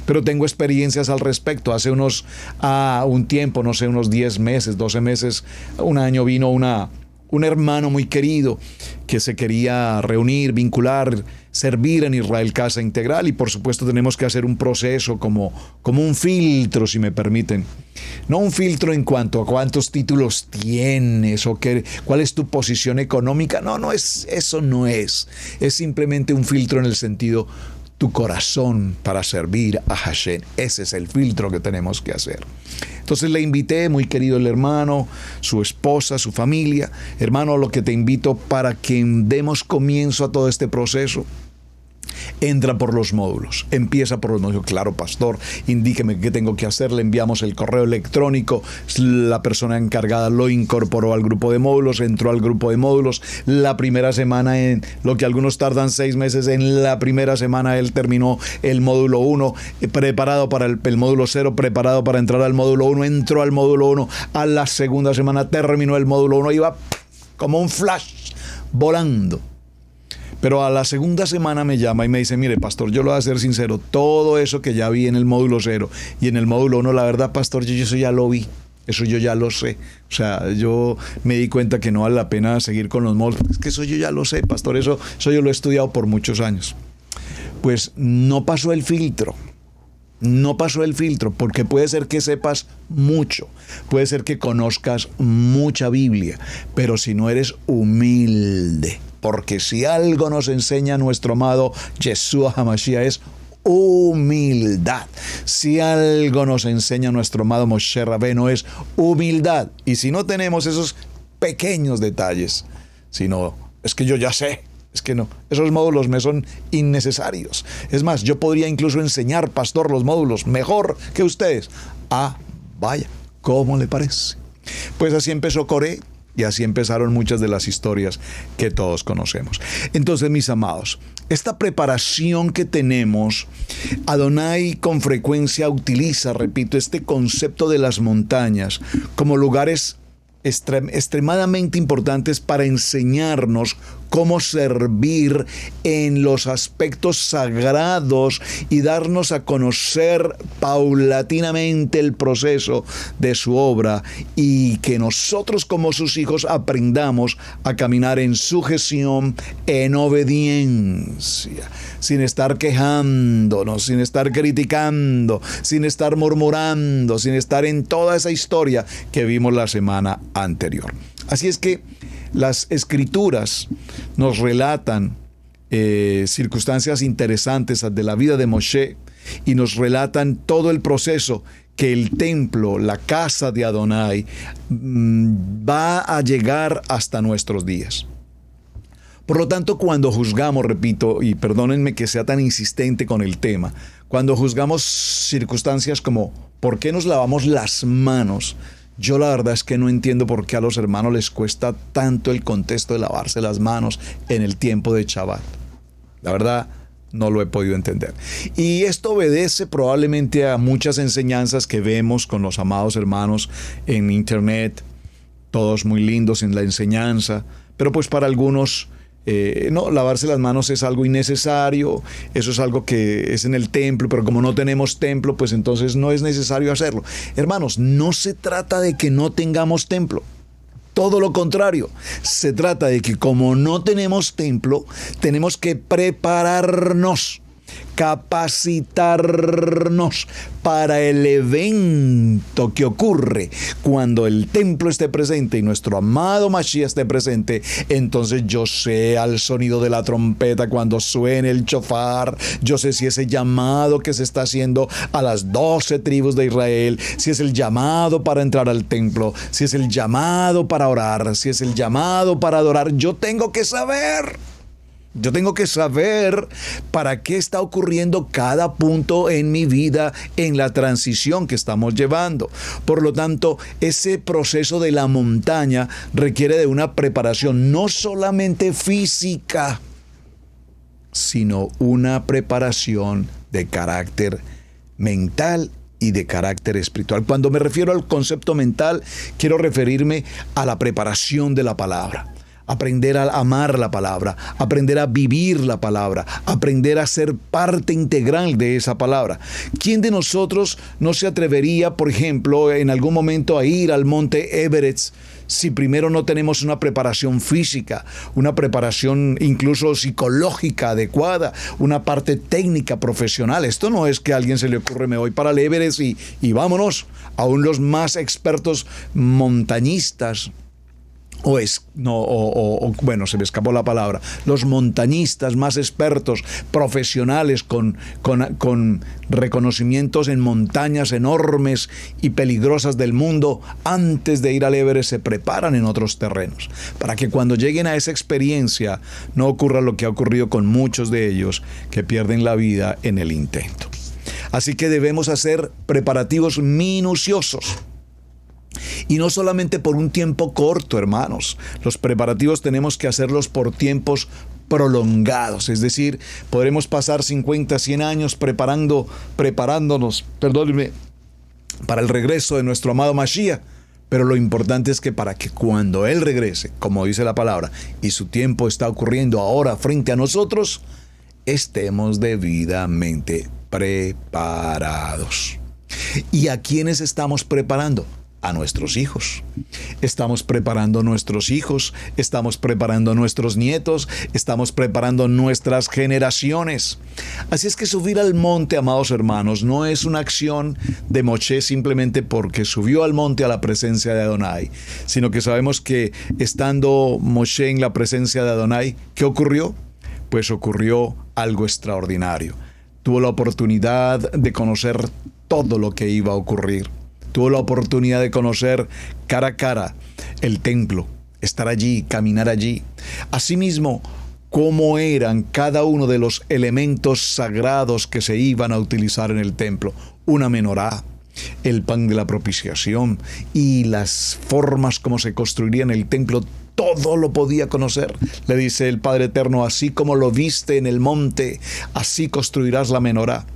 Pero tengo experiencias al respecto. Hace un tiempo, no sé, unos 10 meses, 12 meses, un año, vino un hermano muy querido que se quería reunir, vincular, servir en Israel Casa Integral, y por supuesto tenemos que hacer un proceso como un filtro, si me permiten. No un filtro en cuanto a cuántos títulos tienes o cuál es tu posición económica. Eso no es. Es simplemente un filtro en el sentido tu corazón para servir a Hashem. Ese es el filtro que tenemos que hacer. Entonces le invité, muy querido el hermano, su esposa, su familia. Hermano, lo que te invito para que demos comienzo a todo este proceso. Entra por los módulos, empieza por los módulos. Claro, pastor, indíqueme qué tengo que hacer. Le enviamos el correo electrónico. La persona encargada lo incorporó al grupo de módulos, entró al grupo de módulos. La primera semana, en lo que algunos tardan 6 meses, en la primera semana él terminó el módulo 1, preparado para el módulo 0, preparado para entrar al módulo 1, entró al módulo 1. A la segunda semana terminó el módulo 1, iba como un flash, volando. Pero a la segunda semana me llama y me dice, mire, pastor, yo lo voy a ser sincero, todo eso que ya vi en el módulo 0 y en el módulo 1, la verdad, pastor, yo eso ya lo vi, eso yo ya lo sé. O sea, yo me di cuenta que no vale la pena seguir con los módulos. Es que eso yo ya lo sé, pastor, eso yo lo he estudiado por muchos años. Pues no pasó el filtro. No pasó el filtro, porque puede ser que sepas mucho, puede ser que conozcas mucha Biblia, pero si no eres humilde, porque si algo nos enseña nuestro amado Yeshua HaMashiach es humildad. Si algo nos enseña nuestro amado Moshe Rabbeinu es humildad. Y si no tenemos esos pequeños detalles, sino es que yo ya sé, es que no, esos módulos me son innecesarios. Es más, yo podría incluso enseñar, pastor, los módulos mejor que ustedes. Ah, vaya, ¿cómo le parece? Pues así empezó Coré. Y así empezaron muchas de las historias que todos conocemos. Entonces, mis amados, esta preparación que tenemos, Adonai con frecuencia utiliza, repito, este concepto de las montañas como lugares extremadamente importantes para enseñarnos cómo servir en los aspectos sagrados y darnos a conocer paulatinamente el proceso de su obra, y que nosotros como sus hijos aprendamos a caminar en sujeción, en obediencia, sin estar quejándonos, sin estar criticando, sin estar murmurando, sin estar en toda esa historia que vimos la semana anterior. Así es que las escrituras nos relatan circunstancias interesantes de la vida de Moshe y nos relatan todo el proceso que el templo, la casa de Adonai, va a llegar hasta nuestros días. Por lo tanto, cuando juzgamos, repito, y perdónenme que sea tan insistente con el tema, cuando juzgamos circunstancias como ¿por qué nos lavamos las manos? Yo la verdad es que no entiendo por qué a los hermanos les cuesta tanto el contexto de lavarse las manos en el tiempo de Shabbat. La verdad, no lo he podido entender. Y esto obedece probablemente a muchas enseñanzas que vemos con los amados hermanos en internet, todos muy lindos en la enseñanza, pero pues para algunos no, lavarse las manos es algo innecesario, eso es algo que es en el templo, pero como no tenemos templo, pues entonces no es necesario hacerlo. Hermanos, no se trata de que no tengamos templo. Todo lo contrario, se trata de que como no tenemos templo, tenemos que prepararnos, capacitarnos para el evento que ocurre cuando el templo esté presente y nuestro amado Mashiach esté presente. Entonces yo sé al sonido de la trompeta cuando suene el shofar, yo sé si ese llamado que se está haciendo a las 12 tribus de Israel, si es el llamado para entrar al templo, si es el llamado para orar, si es el llamado para adorar. Yo tengo que saber para qué está ocurriendo cada punto en mi vida en la transición que estamos llevando. Por lo tanto, ese proceso de la montaña requiere de una preparación no solamente física, sino una preparación de carácter mental y de carácter espiritual. Cuando me refiero al concepto mental, quiero referirme a la preparación de la palabra. Aprender a amar la palabra, aprender a vivir la palabra, aprender a ser parte integral de esa palabra. ¿Quién de nosotros no se atrevería, por ejemplo, en algún momento a ir al monte Everest si primero no tenemos una preparación física, una preparación incluso psicológica adecuada, una parte técnica profesional? Esto no es que a alguien se le ocurre, me voy para el Everest y vámonos. Aún los más expertos montañistas, bueno, se me escapó la palabra, los montañistas más expertos, profesionales con reconocimientos en montañas enormes y peligrosas del mundo, antes de ir al Everest se preparan en otros terrenos, para que cuando lleguen a esa experiencia no ocurra lo que ha ocurrido con muchos de ellos, que pierden la vida en el intento. Así que debemos hacer preparativos minuciosos. Y no solamente por un tiempo corto, hermanos. Los preparativos tenemos que hacerlos por tiempos prolongados. Es decir, podremos pasar 50, 100 años preparándonos, para el regreso de nuestro amado Mashiach. Pero lo importante es que para que cuando Él regrese, como dice la palabra, y su tiempo está ocurriendo ahora frente a nosotros, estemos debidamente preparados. ¿Y a quiénes estamos preparando? A nuestros hijos. Estamos preparando a nuestros hijos, estamos preparando a nuestros nietos, estamos preparando nuestras generaciones. Así es que subir al monte, amados hermanos, no es una acción de Moshe simplemente porque subió al monte a la presencia de Adonai, sino que sabemos que estando Moshe en la presencia de Adonai, ¿qué ocurrió? Pues ocurrió algo extraordinario. Tuvo la oportunidad de conocer todo lo que iba a ocurrir. Tuvo la oportunidad de conocer cara a cara el templo, estar allí, caminar allí. Asimismo, cómo eran cada uno de los elementos sagrados que se iban a utilizar en el templo. Una menorá, el pan de la propiciación y las formas como se construiría en el templo. Todo lo podía conocer. Le dice el Padre Eterno, así como lo viste en el monte, así construirás la menorá.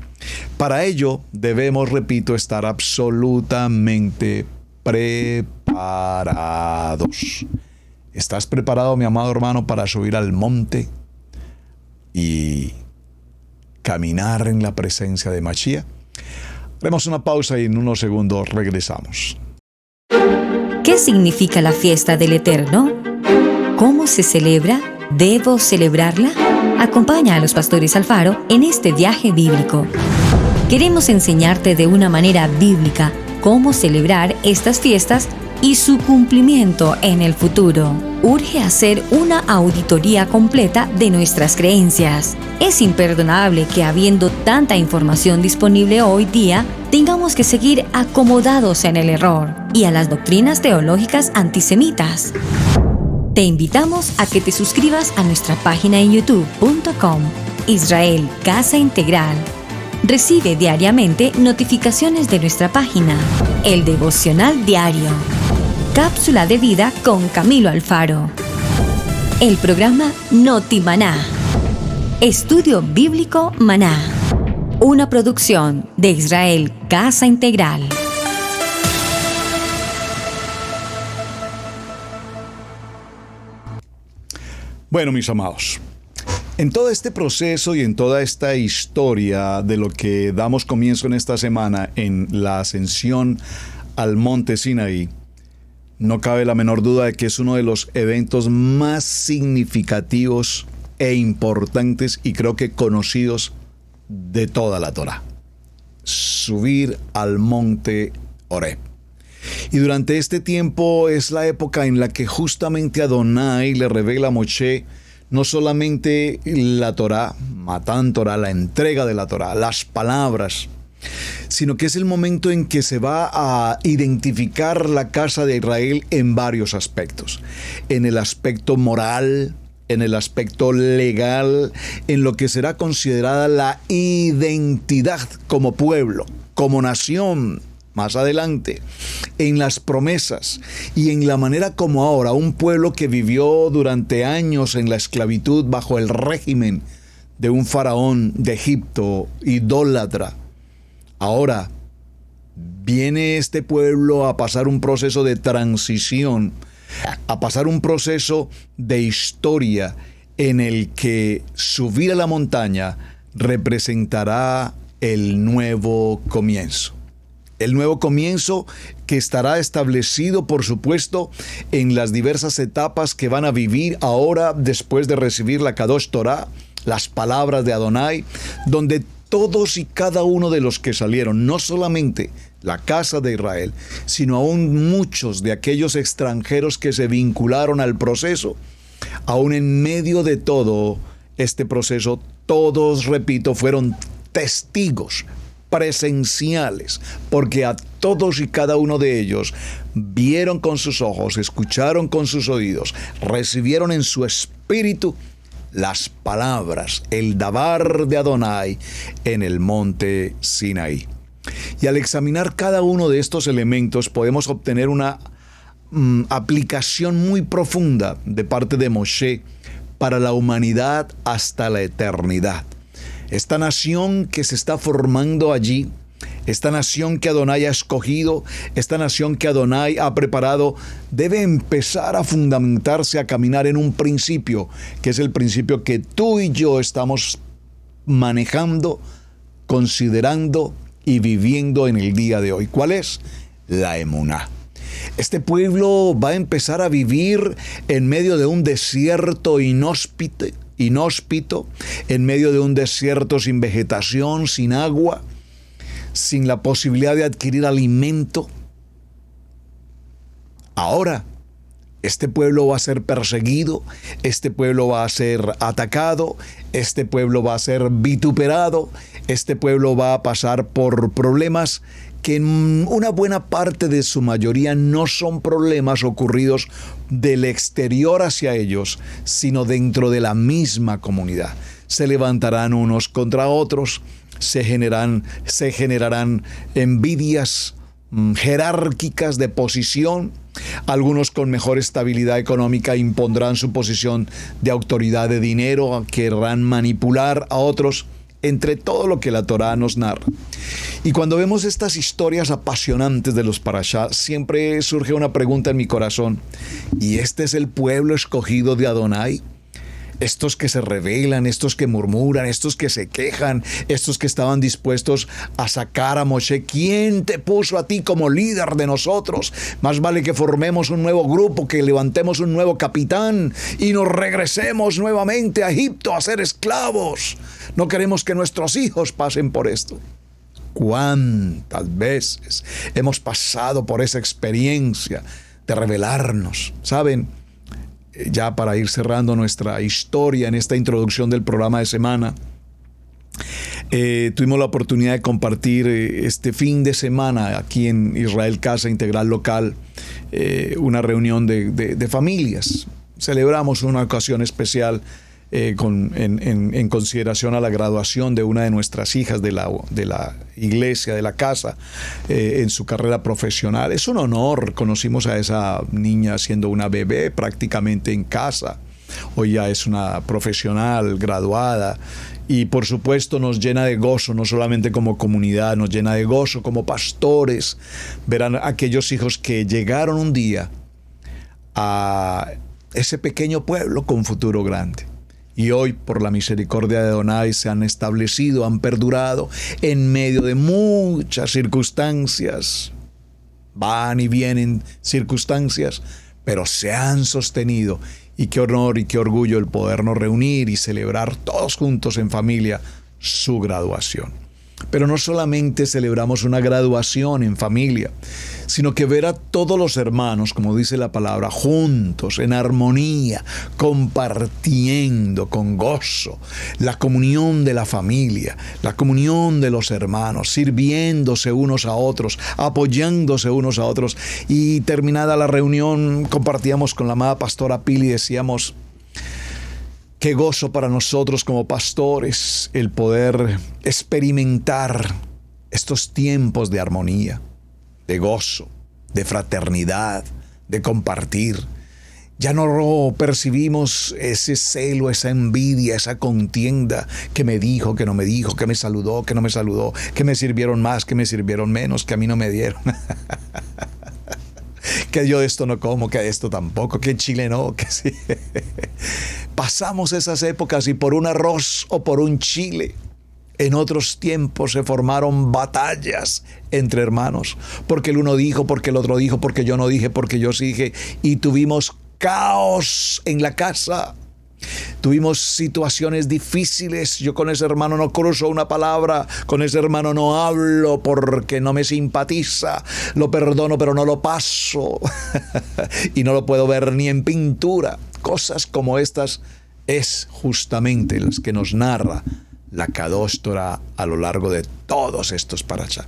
Para ello debemos, repito, estar absolutamente preparados. ¿Estás preparado, mi amado hermano, para subir al monte y caminar en la presencia de Mashiach? Haremos una pausa y en unos segundos regresamos. ¿Qué significa la fiesta del Eterno? ¿Cómo se celebra? ¿Debo celebrarla? Acompaña a los pastores Alfaro en este viaje bíblico. Queremos enseñarte de una manera bíblica cómo celebrar estas fiestas y su cumplimiento en el futuro. Urge hacer una auditoría completa de nuestras creencias. Es imperdonable que, habiendo tanta información disponible hoy día, tengamos que seguir acomodados en el error y a las doctrinas teológicas antisemitas. Te invitamos a que te suscribas a nuestra página en youtube.com, Israel Casa Integral. Recibe diariamente notificaciones de nuestra página, el devocional diario, cápsula de vida con Camilo Alfaro, el programa Noti Maná, estudio bíblico Maná, una producción de Israel Casa Integral. Bueno, mis amados, en todo este proceso y en toda esta historia de lo que damos comienzo en esta semana en la ascensión al monte Sinaí, No cabe la menor duda de que es uno de los eventos más significativos e importantes y creo que conocidos de toda la Torá. Subir al monte Horeb. Y durante este tiempo es la época en la que justamente Adonai le revela a Moshe no solamente la Torá, Matán Torá, la entrega de la Torá, las palabras, sino que es el momento en que se va a identificar la casa de Israel en varios aspectos. En el aspecto moral, en el aspecto legal, en lo que será considerada la identidad como pueblo, como nación, más adelante, en las promesas y en la manera como ahora un pueblo que vivió durante años en la esclavitud bajo el régimen de un faraón de Egipto, idólatra, ahora viene este pueblo a pasar un proceso de transición, a pasar un proceso de historia en el que subir a la montaña representará el nuevo comienzo. El nuevo comienzo que estará establecido, por supuesto, en las diversas etapas que van a vivir ahora después de recibir la Kadosh Torah, las palabras de Adonai, donde todos y cada uno de los que salieron, no solamente la casa de Israel, sino aún muchos de aquellos extranjeros que se vincularon al proceso, aún en medio de todo este proceso, todos, repito, fueron testigos presenciales, porque a todos y cada uno de ellos vieron con sus ojos, escucharon con sus oídos, recibieron en su espíritu las palabras, el dabar de Adonai en el monte Sinaí. Y al examinar cada uno de estos elementos podemos obtener una aplicación muy profunda de parte de Moshe para la humanidad hasta la eternidad. Esta nación que se está formando allí, esta nación que Adonai ha escogido, esta nación que Adonai ha preparado, debe empezar a fundamentarse, a caminar en un principio, que es el principio que tú y yo estamos manejando, considerando y viviendo en el día de hoy. ¿Cuál es? La emuná. Este pueblo va a empezar a vivir en medio de un desierto inhóspito, en medio de un desierto sin vegetación, sin agua, sin la posibilidad de adquirir alimento. Ahora, este pueblo va a ser perseguido, este pueblo va a ser atacado, este pueblo va a ser vituperado, este pueblo va a pasar por problemas que en una buena parte de su mayoría no son problemas ocurridos del exterior hacia ellos, sino dentro de la misma comunidad. Se levantarán unos contra otros, se generarán envidias jerárquicas de posición. Algunos con mejor estabilidad económica impondrán su posición de autoridad de dinero, querrán manipular a otros, entre todo lo que la Torá nos narra. Y cuando vemos estas historias apasionantes de los parashá, siempre surge una pregunta en mi corazón: ¿y este es el pueblo escogido de Adonai? Estos que se rebelan, estos que murmuran, estos que se quejan, estos que estaban dispuestos a sacar a Moshe. ¿Quién te puso a ti como líder de nosotros? Más vale que formemos un nuevo grupo, que levantemos un nuevo capitán y nos regresemos nuevamente a Egipto a ser esclavos. No queremos que nuestros hijos pasen por esto. ¿Cuántas veces hemos pasado por esa experiencia de rebelarnos? ¿Saben? Ya para ir cerrando nuestra historia en esta introducción del programa de semana, tuvimos la oportunidad de compartir este fin de semana aquí en Israel Casa Integral Local, una reunión de familias. Celebramos una ocasión especial en consideración a la graduación de una de nuestras hijas de la iglesia, de la casa, en su carrera profesional. Es un honor. Conocimos a esa niña siendo una bebé prácticamente en casa. Hoy ya es una profesional graduada y por supuesto nos llena de gozo, no solamente como comunidad, nos llena de gozo como pastores, verán aquellos hijos que llegaron un día a ese pequeño pueblo con futuro grande. Y hoy, por la misericordia de Adonai, se han establecido, han perdurado en medio de muchas circunstancias van y vienen circunstancias, pero se han sostenido. Y qué honor y qué orgullo el podernos reunir y celebrar todos juntos en familia su graduación. Pero no solamente celebramos una graduación en familia, sino que ver a todos los hermanos, como dice la palabra, juntos, en armonía, compartiendo con gozo, la comunión de la familia, la comunión de los hermanos, sirviéndose unos a otros, apoyándose unos a otros. Y terminada la reunión, compartíamos con la amada pastora Pili y decíamos: qué gozo para nosotros como pastores el poder experimentar estos tiempos de armonía, de gozo, de fraternidad, de compartir. Ya no percibimos ese celo, esa envidia, esa contienda, que me dijo, que no me dijo, que me saludó, que no me saludó, que me sirvieron más, que me sirvieron menos, que a mí no me dieron. Que yo de esto no como, que de esto tampoco, que en Chile no, que sí. Pasamos esas épocas y por un arroz o por un chile, en otros tiempos se formaron batallas entre hermanos, porque el uno dijo, porque el otro dijo, porque yo no dije, porque yo sí dije, y tuvimos caos en la casa. Tuvimos situaciones difíciles. Yo con ese hermano no cruzo una palabra, con ese hermano no hablo porque no me simpatiza, lo perdono pero no lo paso y no lo puedo ver ni en pintura. Cosas como estas es justamente las que nos narra la Kadosh Torah a lo largo de todos estos parashá.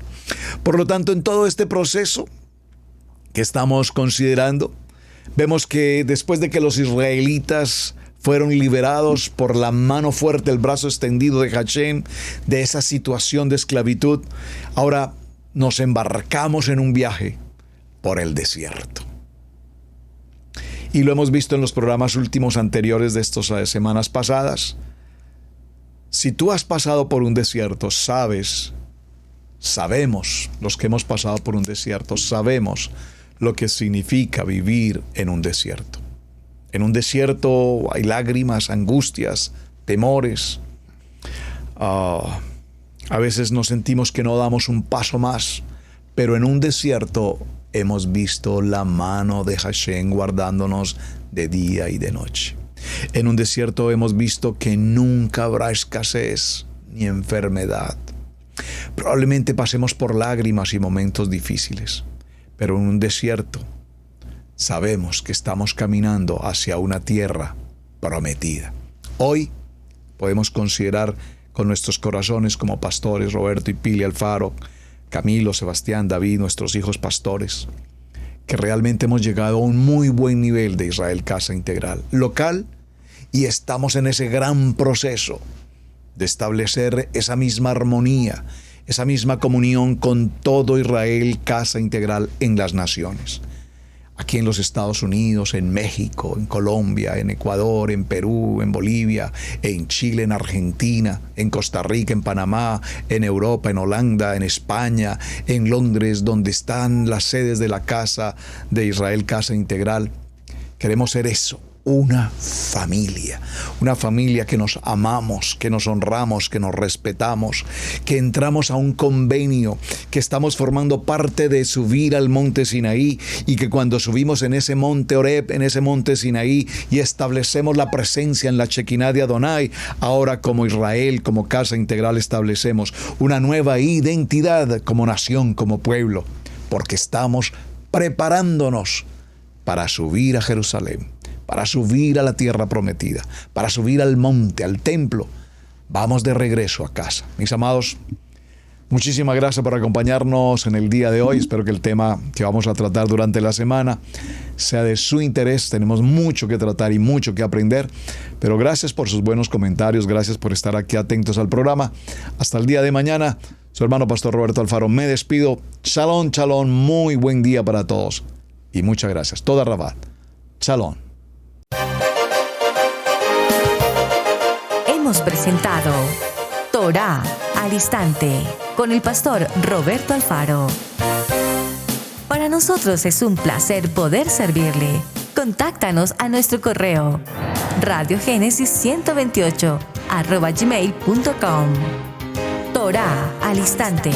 Por lo tanto, en todo este proceso que estamos considerando, vemos que después de que los israelitas fueron liberados por la mano fuerte, el brazo extendido de Hashem, de esa situación de esclavitud, ahora nos embarcamos en un viaje por el desierto. Y lo hemos visto en los programas últimos anteriores de estas semanas pasadas. Si tú has pasado por un desierto, sabemos, los que hemos pasado por un desierto, sabemos lo que significa vivir en un desierto. En un desierto hay lágrimas, angustias, temores. A veces nos sentimos que no damos un paso más, pero en un desierto hemos visto la mano de Hashem guardándonos de día y de noche. En un desierto hemos visto que nunca habrá escasez ni enfermedad. Probablemente pasemos por lágrimas y momentos difíciles, pero en un desierto sabemos que estamos caminando hacia una tierra prometida. Hoy podemos considerar con nuestros corazones como pastores, Roberto y Pili Alfaro, Camilo, Sebastián, David, nuestros hijos pastores, que realmente hemos llegado a un muy buen nivel de Israel Casa Integral local y estamos en ese gran proceso de establecer esa misma armonía, esa misma comunión con todo Israel Casa Integral en las naciones. Aquí en los Estados Unidos, en México, en Colombia, en Ecuador, en Perú, en Bolivia, en Chile, en Argentina, en Costa Rica, en Panamá, en Europa, en Holanda, en España, en Londres, donde están las sedes de la Casa de Israel Casa Integral. Queremos ser eso, una familia que nos amamos, que nos honramos, que nos respetamos, que entramos a un convenio, que estamos formando parte de subir al monte Sinaí y que cuando subimos en ese monte Horeb, en ese monte Sinaí y establecemos la presencia en la Shekinah de Adonai, ahora como Israel, como Casa Integral establecemos una nueva identidad como nación, como pueblo, porque estamos preparándonos para subir a Jerusalén, para subir a la tierra prometida, para subir al monte, al templo. Vamos de regreso a casa. Mis amados, muchísimas gracias por acompañarnos en el día de hoy. Espero que el tema que vamos a tratar durante la semana sea de su interés. Tenemos mucho que tratar y mucho que aprender, pero gracias por sus buenos comentarios, gracias por estar aquí atentos al programa. Hasta el día de mañana, su hermano Pastor Roberto Alfaro me despido. Shalom, shalom, muy buen día para todos y muchas gracias. Toda Rabat. Shalom. Hemos presentado Torah al Instante con el pastor Roberto Alfaro. Para nosotros es un placer poder servirle. Contáctanos a nuestro correo radiogenesis128@gmail.com. Torah al Instante.